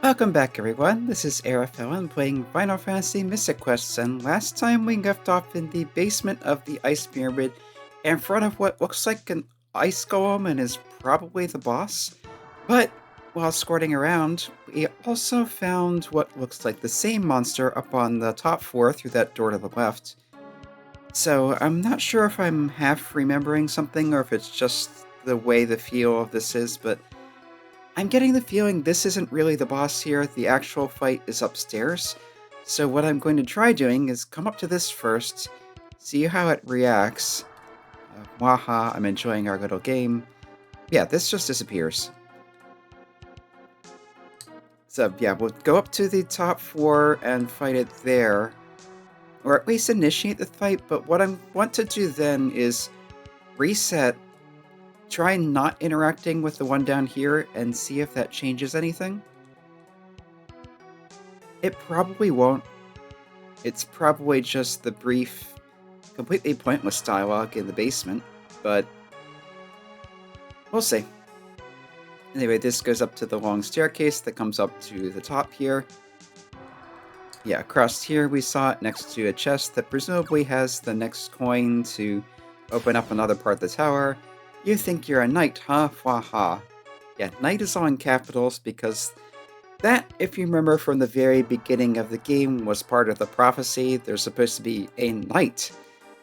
Welcome back everyone, this is FFIV playing Final Fantasy Mystic Quest, and last time we left off in the basement of the Ice Pyramid in front of what looks like an ice golem and is probably the boss. But while escorting around, we also found what looks like the same monster up on the top floor through that door to the left. So I'm not sure if I'm half remembering something or if it's just the way the feel of this is, but I'm getting the feeling this isn't really the boss here, the actual fight is upstairs. So what I'm going to try doing is come up to this first, see how it reacts. Waha, I'm enjoying our little game. Yeah, this just disappears. So yeah, we'll go up to the top floor and fight it there. Or at least initiate the fight, but what I want to do then is reset, try not interacting with the one down here and see if that changes anything. It probably won't. It's probably just the brief, completely pointless dialogue in the basement, but we'll see. Anyway, this goes up to the long staircase that comes up to the top here. Yeah, across here we saw it next to a chest that presumably has the next coin to open up another part of the tower. You think you're a knight, huh? Waha. Yeah, knight is all in capitals because that, if you remember from the very beginning of the game, was part of the prophecy. There's supposed to be a knight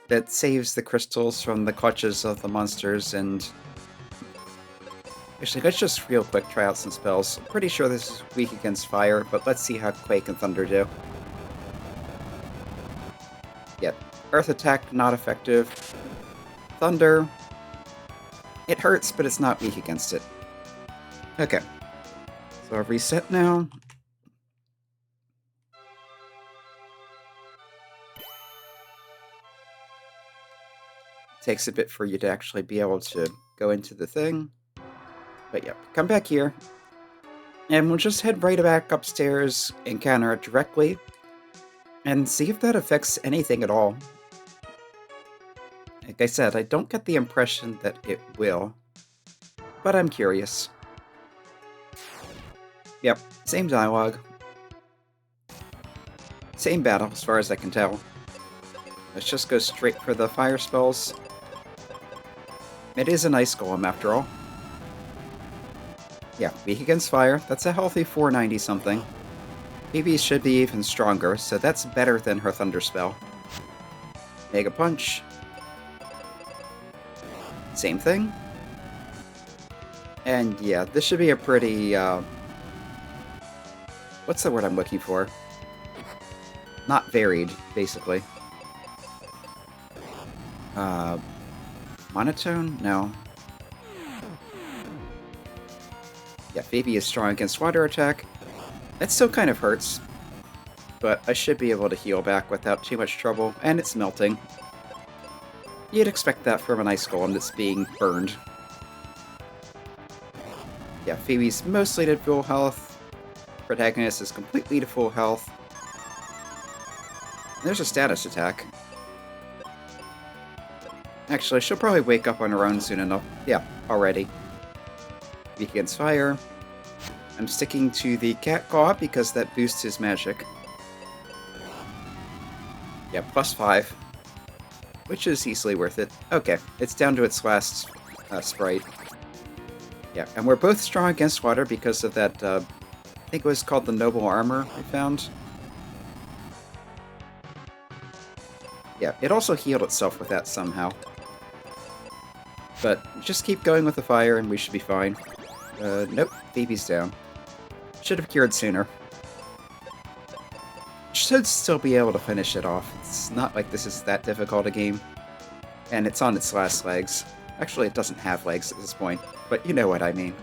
that saves the crystals from the clutches of the monsters, and actually, let's just real quick try out some spells. I'm pretty sure this is weak against fire, but let's see how Quake and Thunder do. Yeah, Earth attack, not effective. Thunder, it hurts, but it's not weak against it. Okay, so I'll reset now. Takes a bit for you to actually be able to go into the thing. But yep, come back here. And we'll just head right back upstairs, encounter it directly, and see if that affects anything at all. Like I said, I don't get the impression that it will, but I'm curious. Yep, same dialogue. Same battle, as far as I can tell. Let's just go straight for the fire spells. It is an ice golem, after all. Yeah, weak against fire. That's a healthy 490 something. PB should be even stronger, so that's better than her thunder spell. Mega punch. Same thing. And yeah, this should be a pretty, what's the word I'm looking for? Not varied, basically. Monotone? No. Yeah, Phoebe is strong against water attack. That still kind of hurts, but I should be able to heal back without too much trouble, and it's melting. You'd expect that from an ice golem that's being burned. Yeah, Phoebe's mostly to full health. Protagonist is completely to full health. And there's a status attack. Actually, she'll probably wake up on her own soon enough. Yeah, already. Weak against fire. I'm sticking to the cat claw because that boosts his magic. Yeah, +5. Which is easily worth it. Okay, it's down to its last sprite. Yeah, and we're both strong against water because of that, I think it was called the Noble Armor we found. Yeah, it also healed itself with that somehow. But just keep going with the fire and we should be fine. Nope, Phoebe's down. Should have cured sooner. Should still be able to finish it off. It's not like this is that difficult a game. And it's on its last legs. Actually, it doesn't have legs at this point, but you know what I mean.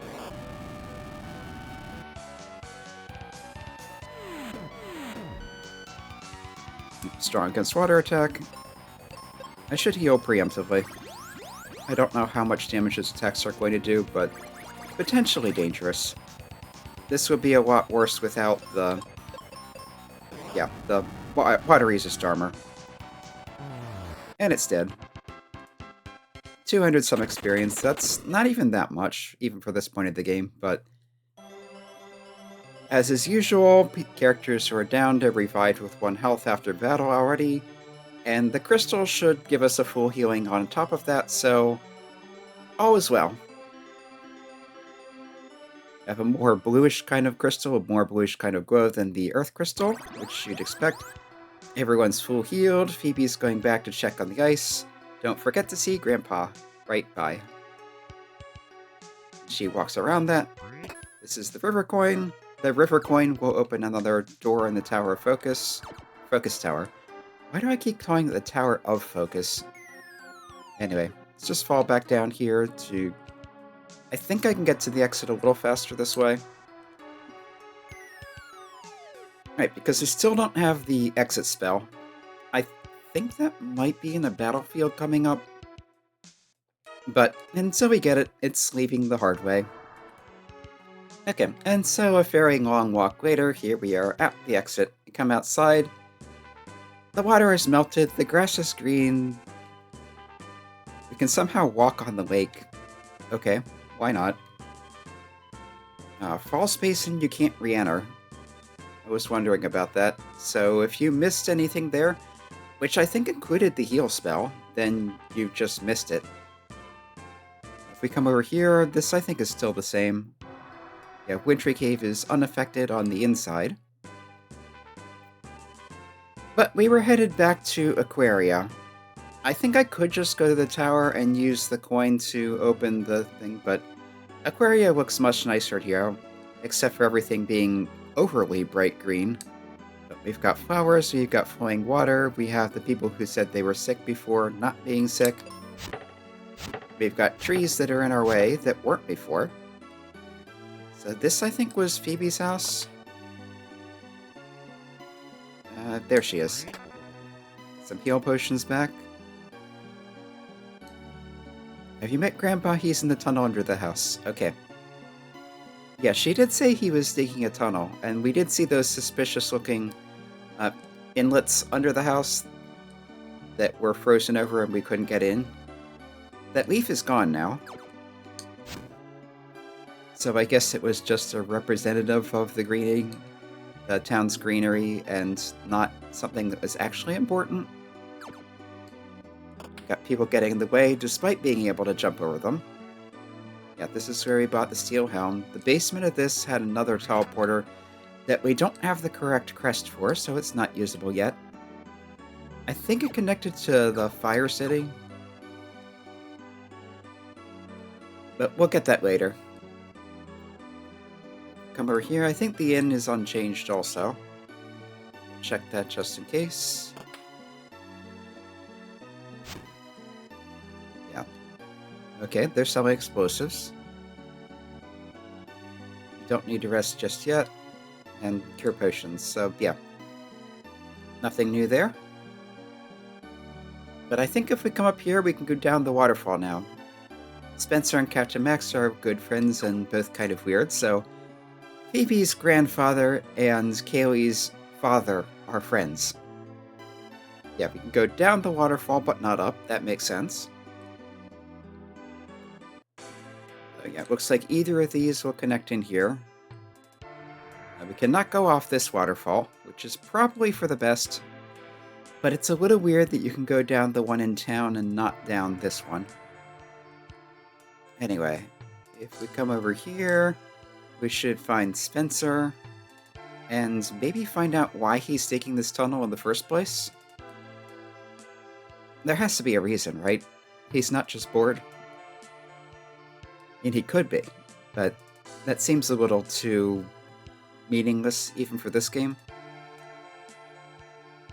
Strong against water attack. I should heal preemptively. I don't know how much damage his attacks are going to do, but potentially dangerous. This would be a lot worse without the... yeah, the water resist armor. And it's dead. 200 some experience, that's not even that much, even for this point of the game, but As is usual, characters who are downed are revived with 1 health after battle already, and the crystal should give us a full healing on top of that, so all is well. I have a more bluish kind of crystal, a more bluish kind of glow than the earth crystal, which you'd expect. Everyone's full healed. Phoebe's going back to check on the ice. Don't forget to see Grandpa right by. She walks around that. This is the river coin. The river coin will open another door in the Tower of Focus. Focus Tower. Why do I keep calling it the Tower of Focus? Anyway, let's just fall back down here to... I think I can get to the exit a little faster this way. Right, because we still don't have the exit spell. I think that might be in a battlefield coming up. But until we get it, it's leaving the hard way. Okay, and so a very long walk later, here we are at the exit. We come outside. The water is melted, the grass is green. We can somehow walk on the lake. Okay, why not? Fall Basin you can't re-enter. I was wondering about that. So if you missed anything there, which I think included the heal spell, then you just missed it. If we come over here, this I think is still the same. Yeah, Wintry Cave is unaffected on the inside. But we were headed back to Aquaria. I think I could just go to the tower and use the coin to open the thing, but Aquaria looks much nicer here, except for everything being overly bright green. But we've got flowers, we've got flowing water, we have the people who said they were sick before not being sick. We've got trees that are in our way that weren't before. So this, I think, was Phoebe's house. There she is. Some heal potions back. Have you met Grandpa? He's in the tunnel under the house. Okay. Yeah, she did say he was digging a tunnel, and we did see those suspicious-looking inlets under the house that were frozen over and we couldn't get in. That leaf is gone now. So I guess it was just a representative of the town's greenery, and not something that was actually important. Got people getting in the way despite being able to jump over them. Yeah, this is where we bought the steel helm. The basement of this had another teleporter that we don't have the correct crest for, so it's not usable yet. I think it connected to the Fire City. But we'll get that later. Come over here. I think the inn is unchanged also. Check that just in case. Yeah. Okay, there's some explosives. You don't need to rest just yet. And cure potions, so yeah. Nothing new there. But I think if we come up here, we can go down the waterfall now. Spencer and Captain Max are good friends and both kind of weird, so Phoebe's grandfather and Kaylee's father are friends. Yeah, we can go down the waterfall, but not up. That makes sense. So yeah, it looks like either of these will connect in here. We cannot go off this waterfall, which is probably for the best. But it's a little weird that you can go down the one in town and not down this one. Anyway, if we come over here, we should find Spencer, and maybe find out why he's digging this tunnel in the first place. There has to be a reason, right? He's not just bored. And he could be, but that seems a little too meaningless even for this game.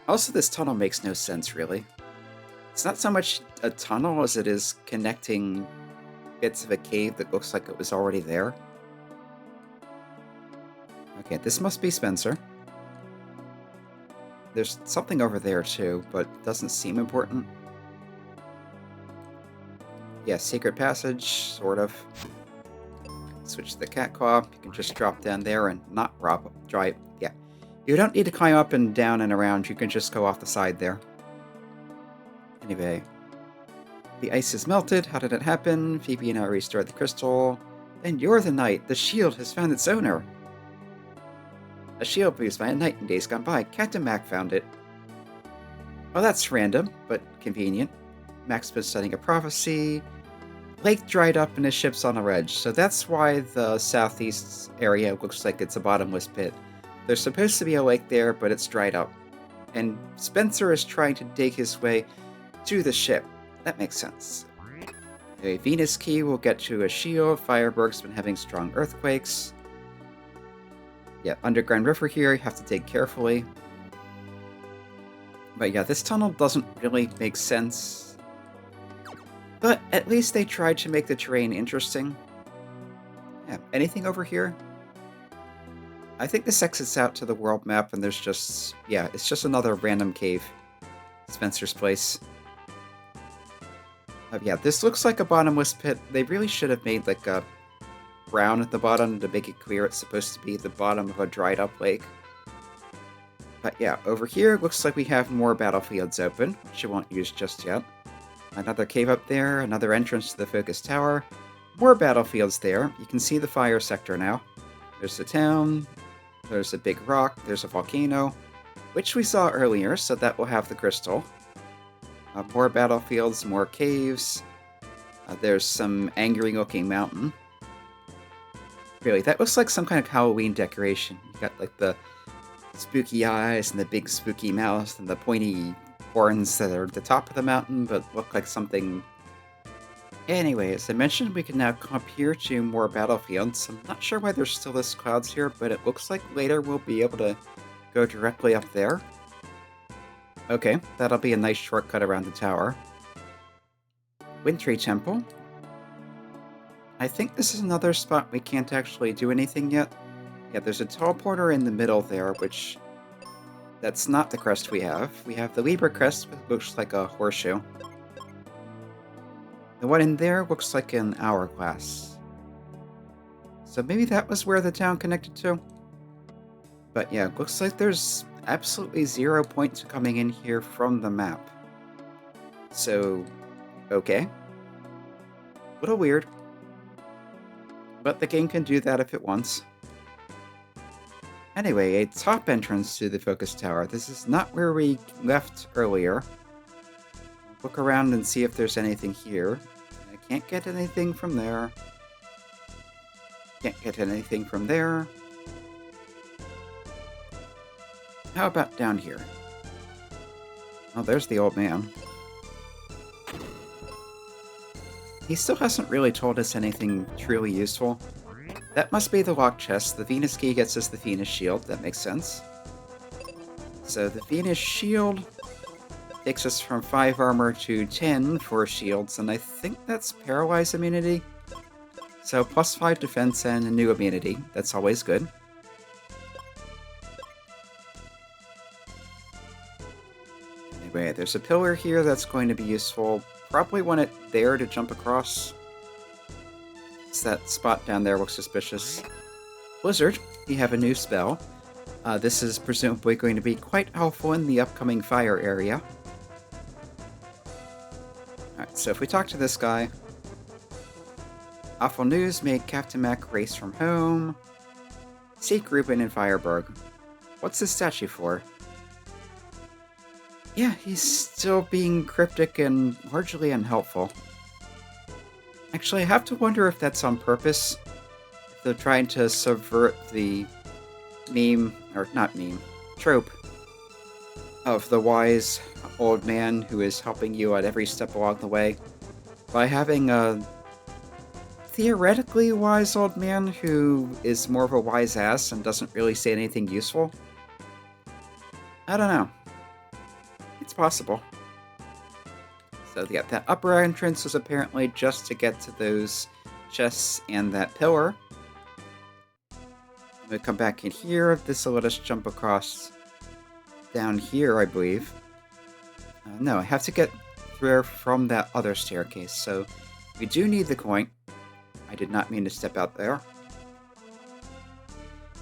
Also, this tunnel makes no sense, really. It's not so much a tunnel as it is connecting bits of a cave that looks like it was already there. Okay, this must be Spencer. There's something over there too, but it doesn't seem important. Yeah, secret passage, sort of. Switch to the cat claw. You can just drop down there and not drive. Yeah. You don't need to climb up and down and around. You can just go off the side there. Anyway. The ice is melted. How did it happen? Phoebe and I restored the crystal. And you're the knight. The shield has found its owner. A shield used by a knight in days gone by. Captain Mac found it. Well, that's random, but convenient. Mac's been studying a prophecy. Lake dried up and his ship's on a ledge, so that's why the southeast area looks like it's a bottomless pit. There's supposed to be a lake there, but it's dried up. And Spencer is trying to dig his way to the ship. That makes sense. A Venus key will get to a shield. Fireberg's been having strong earthquakes. Yeah, underground river here, you have to dig carefully. But yeah, this tunnel doesn't really make sense. But at least they tried to make the terrain interesting. Yeah, anything over here? I think this exits out to the world map and there's just... yeah, it's just another random cave. Spencer's place. Yeah, this looks like a bottomless pit. They really should have made like a brown at the bottom to make it clear it's supposed to be the bottom of a dried up lake. But yeah, over here it looks like we have more battlefields open, which I won't use just yet. Another cave up there, another entrance to the focus tower. More battlefields there. You can see the fire sector now. There's the town, there's a big rock, there's a volcano, which we saw earlier, so that will have the crystal. More battlefields, more caves. There's some angry-looking mountain. Really, that looks like some kind of Halloween decoration. You got like the spooky eyes and the big spooky mouth and the pointy horns that are at the top of the mountain, but look like something... Anyway, as I mentioned, we can now come up here to more battlefields. I'm not sure why there's still this clouds here, but it looks like later we'll be able to go directly up there. Okay, that'll be a nice shortcut around the tower. Wintry Temple. I think this is another spot we can't actually do anything yet. Yeah, there's a teleporter in the middle there, which... that's not the crest we have. We have the Libra crest, which looks like a horseshoe. The one in there looks like an hourglass. So maybe that was where the town connected to? But yeah, looks like there's absolutely 0 points coming in here from the map. So, okay. A little weird. But the game can do that if it wants. Anyway, a top entrance to the focus tower. This is not where we left earlier. Look around and see if there's anything here. I can't get anything from there. Can't get anything from there. How about down here? Oh, there's the old man. He still hasn't really told us anything truly useful. That must be the lock chest. The Venus key gets us the Venus shield. That makes sense. So the Venus shield takes us from 5 armor to 10 for shields, and I think that's paralyze immunity. So plus 5 defense and a new immunity. That's always good. Anyway, there's a pillar here that's going to be useful. Probably want it there to jump across. It's that spot down there looks suspicious. Blizzard, we have a new spell. This is presumably going to be quite helpful in the upcoming fire area. Alright, so if we talk to this guy... Awful news made Captain Mac race from home. Seek Reuben in Fireberg. What's this statue for? Yeah, he's still being cryptic and largely unhelpful. Actually, I have to wonder if that's on purpose. If they're trying to subvert the meme, or not meme, trope of the wise old man who is helping you at every step along the way by having a theoretically wise old man who is more of a wise ass and doesn't really say anything useful. I don't know. It's possible. So yeah, that upper entrance is apparently just to get to those chests and that pillar. I'm gonna come back in here. This will let us jump across down here, I believe. No, I have to get through from that other staircase, so we do need the coin. I did not mean to step out there.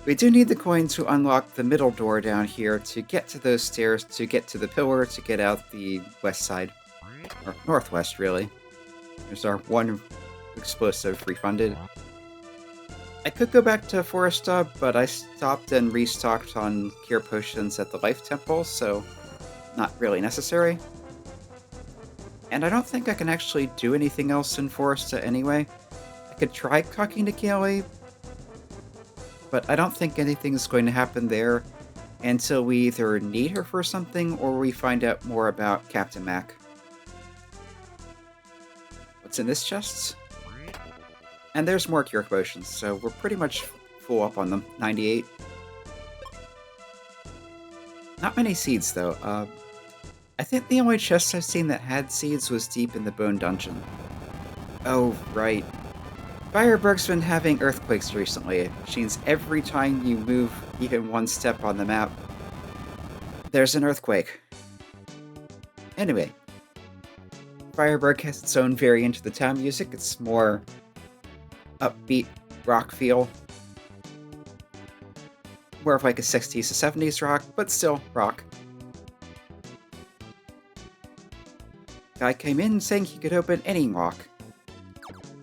We do need the coin to unlock the middle door down here to get to those stairs, to get to the pillar, to get out the west side. Or northwest, really. There's our one explosive refunded. I could go back to Foresta, but I stopped and restocked on cure potions at the Life Temple, so not really necessary. And I don't think I can actually do anything else in Foresta anyway. I could try talking to Kaylee, but I don't think anything's going to happen there until we either need her for something or we find out more about Captain Mac. What's in this chest? And there's more cure potions, so we're pretty much full up on them. 98. Not many seeds, though. I think the only chest I've seen that had seeds was deep in the Bone Dungeon. Oh, right. Fireburg's been having earthquakes recently. It means every time you move even one step on the map, there's an earthquake. Anyway, Fireburg has its own variant of the town music. It's more upbeat rock feel. More of like a 60s to 70s rock, but still rock. Guy came in saying he could open any rock.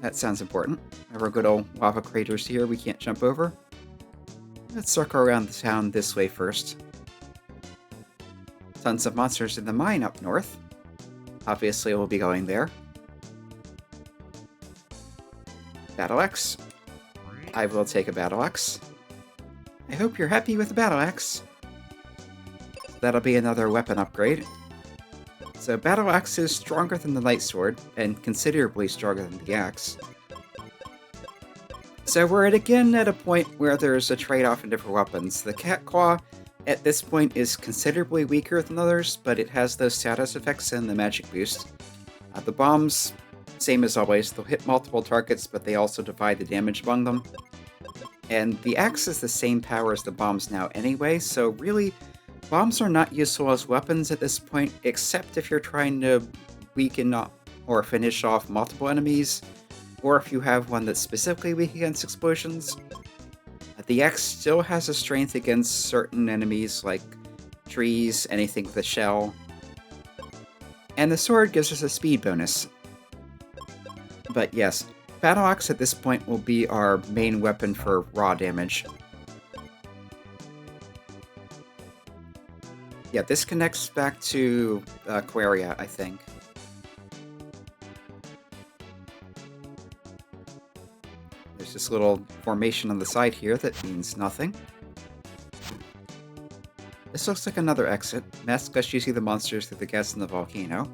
That sounds important. There are good old lava craters here we can't jump over. Let's circle around the town this way first. Tons of monsters in the mine up north. Obviously we'll be going there. Battle Axe. I will take a Battle Axe. I hope you're happy with the Battle Axe. That'll be another weapon upgrade. So Battle Axe is stronger than the Light Sword, and considerably stronger than the Axe. So we're again at a point where there's a trade-off in different weapons. The Cat Claw, at this point, is considerably weaker than others, but it has those status effects and the magic boost. The bombs, same as always, they'll hit multiple targets, but they also divide the damage among them. And the axe is the same power as the bombs now anyway, so really, bombs are not useful as weapons at this point, except if you're trying to weaken or finish off multiple enemies, or if you have one that's specifically weak against explosions. The axe still has a strength against certain enemies like trees, anything with a shell. And the sword gives us a speed bonus. But yes, Battle Axe at this point will be our main weapon for raw damage. Yeah, this connects back to Aquaria, I think. There's this little formation on the side here that means nothing. This looks like another exit. Mask us you see the monsters through the gas in the volcano.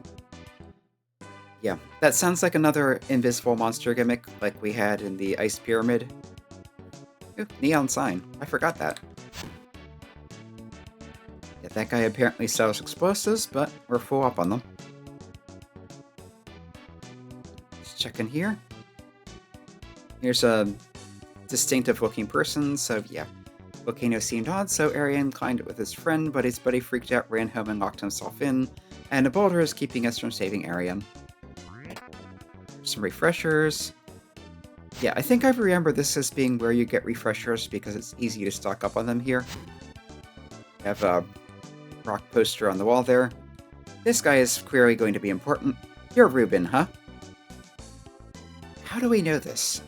Yeah, that sounds like another invisible monster gimmick like we had in the Ice Pyramid. Ooh, neon sign. I forgot that. Yeah, that guy apparently sells explosives, but we're full up on them. Let's check in here. Here's a distinctive looking person, so yeah. Volcano seemed odd, so Arian climbed it with his friend, but his buddy freaked out, ran home, and locked himself in, and a boulder is keeping us from saving Arian. Some refreshers. Yeah, I think I remember this as being where you get refreshers because it's easy to stock up on them here. We have a rock poster on the wall there. This guy is clearly going to be important. You're Ruben, huh? How do we know this?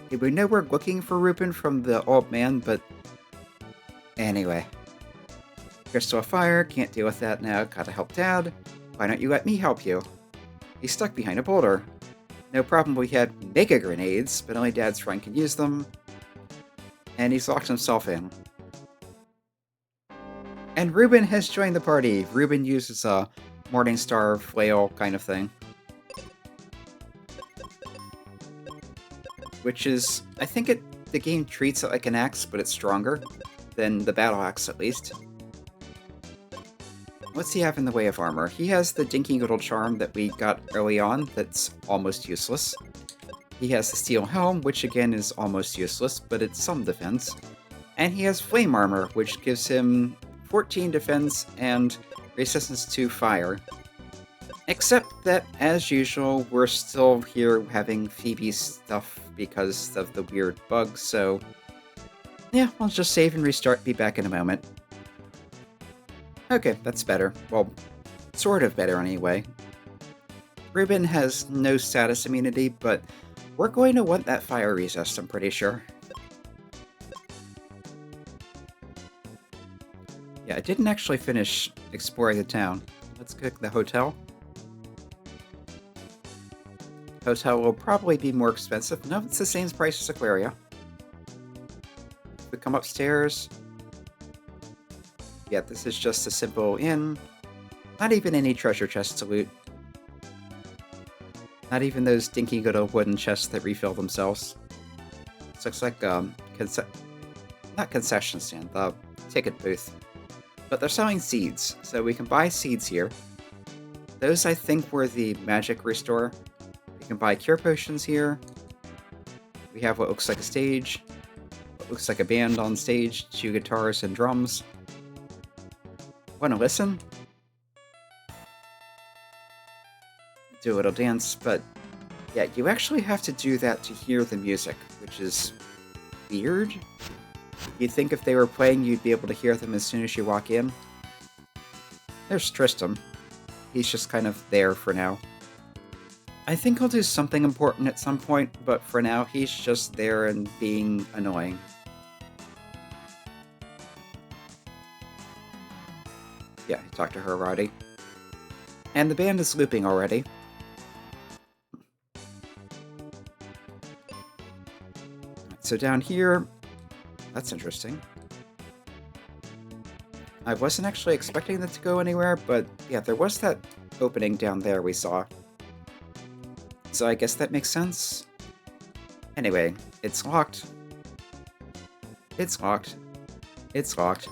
We know we're looking for Ruben from the old man, but anyway. Crystal of Fire, can't deal with that now, gotta help Dad. Why don't you let me help you? He's stuck behind a boulder. No problem, we had mega grenades, but only Dad's friend can use them. And he's locked himself in. And Ruben has joined the party. Ruben uses a Morningstar flail kind of thing. Which is, I think the game treats it like an axe, but it's stronger than the battle axe at least. What's he have in the way of armor? He has the dinky little charm that we got early on that's almost useless. He has the steel helm, which again is almost useless, but it's some defense. And he has flame armor, which gives him 14 defense and resistance to fire. Except that, as usual, we're still here having Phoebe stuff because of the weird bug, so yeah, I'll just save and restart, be back in a moment. Okay, that's better. Well, sort of better anyway. Ruben has no status immunity, but We're going to want that fire resist, I'm pretty sure. Yeah, I didn't actually finish exploring the town. Let's click the hotel. Hotel will probably be more expensive. No, it's the same price as Aquaria. If we come upstairs... Yeah, this is just a simple inn. Not even any treasure chests to loot. Not even those dinky good old wooden chests that refill themselves. This looks like, not concession stand, the ticket booth. But they're selling seeds, so we can buy seeds here. Those, I think, were the magic restore. We can buy cure potions here. We have what looks like a stage. What looks like a band on stage. 2 guitars and drums. Want to listen? Do a little dance, but yeah, you actually have to do that to hear the music, which is weird. You'd think if they were playing, you'd be able to hear them as soon as you walk in. There's Tristram. He's just kind of there for now. I think he'll do something important at some point, but for now, he's just there and being annoying. Yeah, talk to her already. And the band is looping already. So down here, that's interesting. I wasn't actually expecting that to go anywhere, but yeah, there was that opening down there we saw. So I guess that makes sense. Anyway, it's locked. It's locked. It's locked.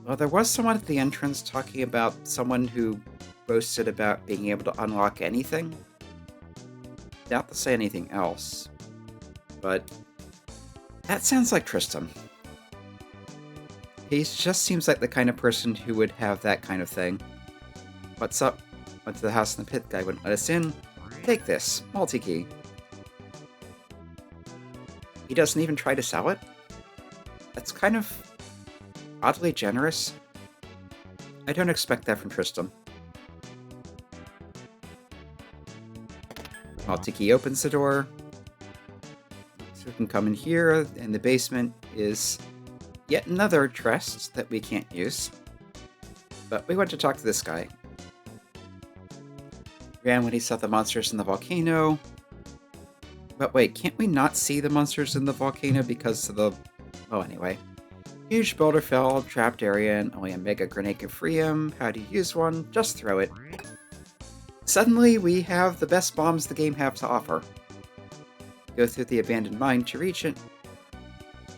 Well, there was someone at the entrance talking about someone who boasted about being able to unlock anything. Doubt to say anything else. But that sounds like Tristan. He just seems like the kind of person who would have that kind of thing. What's up? Went to the house in the pit, guy wouldn't let us in. Take this, multi-key. He doesn't even try to sell it? That's kind of oddly generous. I don't expect that from Tristan. Multi-key opens the door. So we can come in here, and the basement is yet another chest that we can't use. But we want to talk to this guy. Ran when he saw the monsters in the volcano. But wait, can't we not see the monsters in the volcano because of the... Oh, anyway. Huge boulder fell, trapped area, and only a mega grenade can free him. How do you use one? Just throw it. Suddenly, we have the best bombs the game have to offer. Go through the abandoned mine to reach it.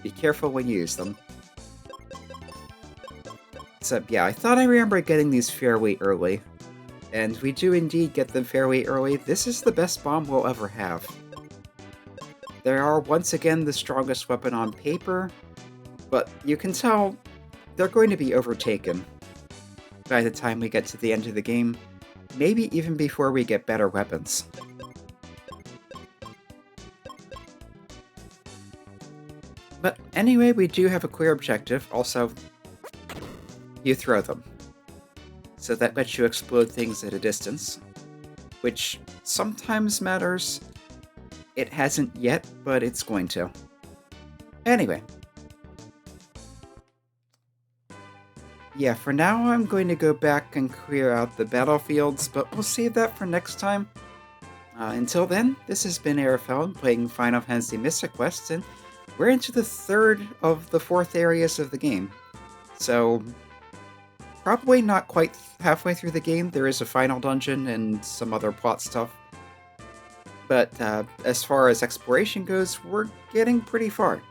Be careful when you use them. So, yeah, I thought I remember getting these fairly early. And we do indeed get them fairly early. This is the best bomb we'll ever have. They are once again the strongest weapon on paper, but you can tell they're going to be overtaken by the time we get to the end of the game, maybe even before we get better weapons. But anyway, we do have a clear objective. Also, you throw them. So that lets you explode things at a distance, which sometimes matters. It hasn't yet, but it's going to. Anyway. Yeah, for now I'm going to go back and clear out the battlefields, but we'll save that for next time. Until then, this has been Arafel playing Final Fantasy Mystic Quest, and we're into the third of the 4th areas of the game. So, probably not quite halfway through the game. There is a final dungeon and some other plot stuff. But as far as exploration goes, we're getting pretty far.